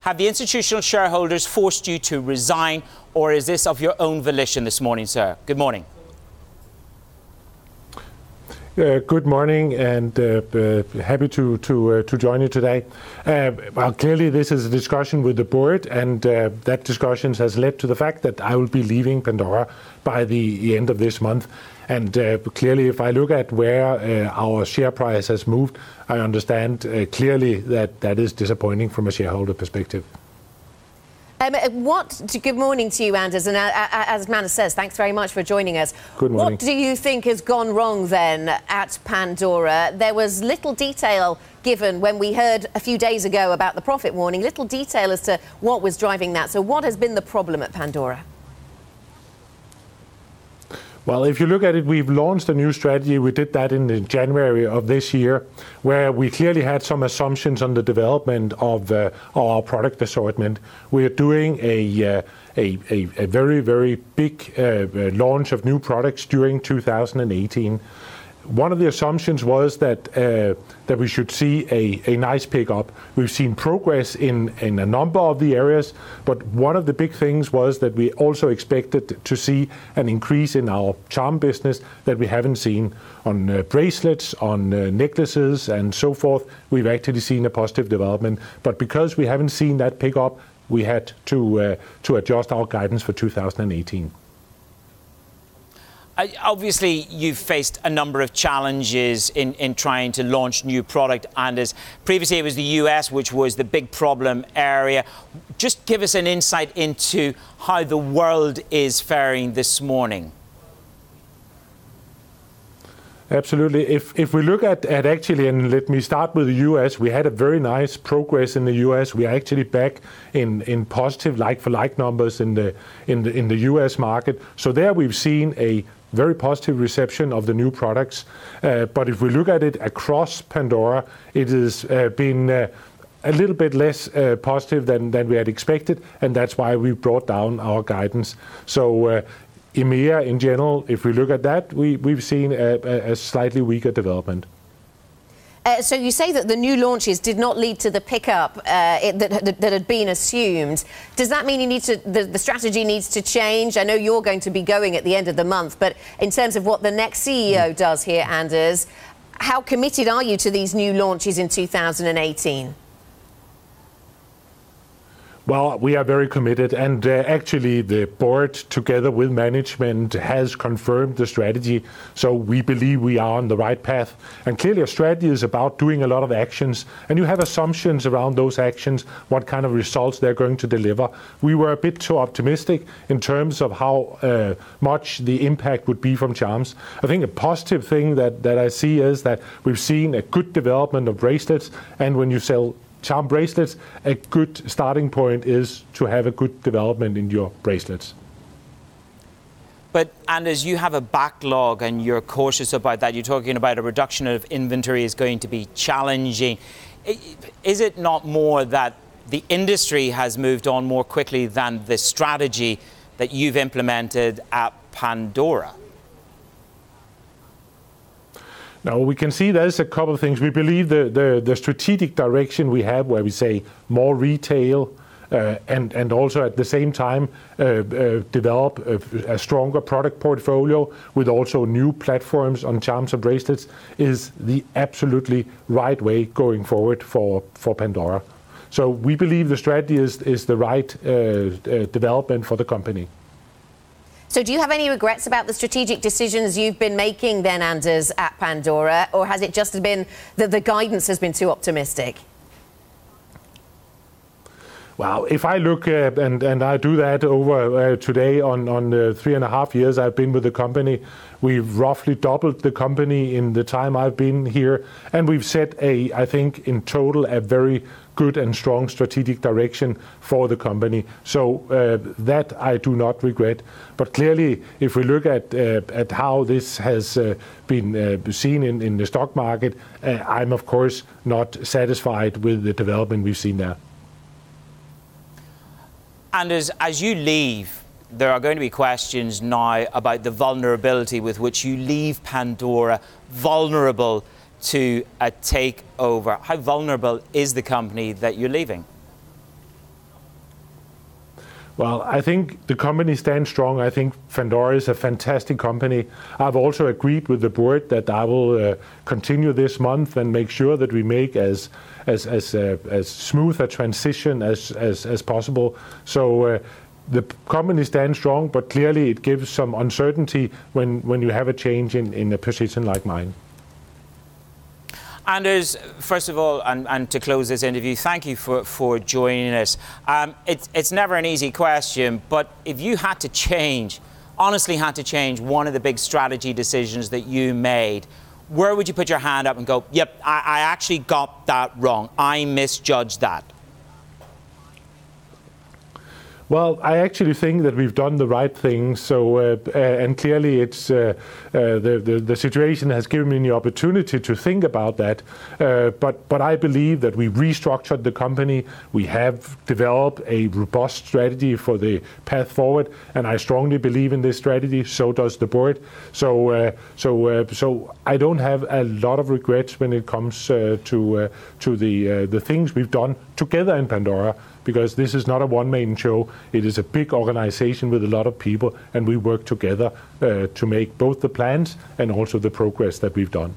Have the institutional shareholders forced you to resign, or is this of your own volition this morning, sir? Good morning. Good morning, and happy to join you today. Well, clearly this is a discussion with the board, and that discussion has led to the fact that I will be leaving Pandora by the end of this month. And clearly, if I look at where our share price has moved, I understand clearly that is disappointing from a shareholder perspective. Good morning to you, Anders, and as Amanda says, thanks very much for joining us. Good morning. What do you think has gone wrong then at Pandora? There was little detail given when we heard a few days ago about the profit warning, little detail as to what was driving that. So what has been the problem at Pandora? Well, if you look at it, we've launched a new strategy. We did that in January of this year, where we clearly had some assumptions on the development of our product assortment. We are doing a very, very big launch of new products during 2018. One of the assumptions was that we should see a nice pickup. We've seen progress in a number of the areas, but one of the big things was that we also expected to see an increase in our charm business that we haven't seen. On bracelets, on necklaces, and so forth, we've actually seen a positive development. But because we haven't seen that pickup, we had to adjust our guidance for 2018. Obviously, you've faced a number of challenges in trying to launch new product, and as previously it was the US which was the big problem area. Just give us an insight into how the world is faring this morning. Absolutely. If we look at actually, and let me start with the US, we had a very nice progress in the US. We are actually back in positive like-for-like numbers in the US market. So there we've seen a very positive reception of the new products. But if we look at it across Pandora, it has been a little bit less positive than we had expected, and that's why we brought down our guidance. So EMEA in general, if we look at that, we've seen a slightly weaker development. So you say that the new launches did not lead to the pickup that had been assumed. Does that mean the strategy needs to change? I know you're going to be going at the end of the month, but in terms of what the next CEO does here, Anders, how committed are you to these new launches in 2018? Well, we are very committed, and actually the board, together with management, has confirmed the strategy. So we believe we are on the right path. And clearly a strategy is about doing a lot of actions, and you have assumptions around those actions, what kind of results they're going to deliver. We were a bit too optimistic in terms of how much the impact would be from charms. I think a positive thing that I see is that we've seen a good development of bracelets, and when you sell charm bracelets, a good starting point is to have a good development in your bracelets. But Anders, you have a backlog and you're cautious about that. You're talking about a reduction of inventory is going to be challenging. Is it not more that the industry has moved on more quickly than the strategy that you've implemented at Pandora? Now, we can see there's a couple of things. We believe the strategic direction we have, where we say more retail and also at the same time develop a stronger product portfolio with also new platforms on charms and bracelets, is the absolutely right way going forward for Pandora. So we believe the strategy is the right development for the company. So do you have any regrets about the strategic decisions you've been making then, Anders, at Pandora, or has it just been that the guidance has been too optimistic? Well, if I look, and I do that over today on 3.5 years I've been with the company, we've roughly doubled the company in the time I've been here, and we've set I think in total, a very good and strong strategic direction for the company. So that I do not regret. But clearly, if we look at how this has been seen in the stock market, I'm of course not satisfied with the development we've seen there. And as you leave, there are going to be questions now about the vulnerability with which you leave Pandora vulnerable to a takeover. How vulnerable is the company that you're leaving? Well, I think the company stands strong. I think Pandora is a fantastic company. I've also agreed with the board that I will continue this month and make sure that we make as smooth a transition as possible. So the company stands strong, but clearly it gives some uncertainty when you have a change in a position like mine. Anders, first of all, and to close this interview, thank you for joining us. It's never an easy question, but if you had to change, honestly had to change one of the big strategy decisions that you made, where would you put your hand up and go, yep, I actually got that wrong, I misjudged that? Well, I actually think that we've done the right thing. So, and clearly, it's the situation has given me the opportunity to think about that. But I believe that we restructured the company. We have developed a robust strategy for the path forward, and I strongly believe in this strategy. So does the board. So I don't have a lot of regrets when it comes to the things we've done together in Pandora. Because this is not a one-man show. It is a big organization with a lot of people, and we work together to make both the plans and also the progress that we've done.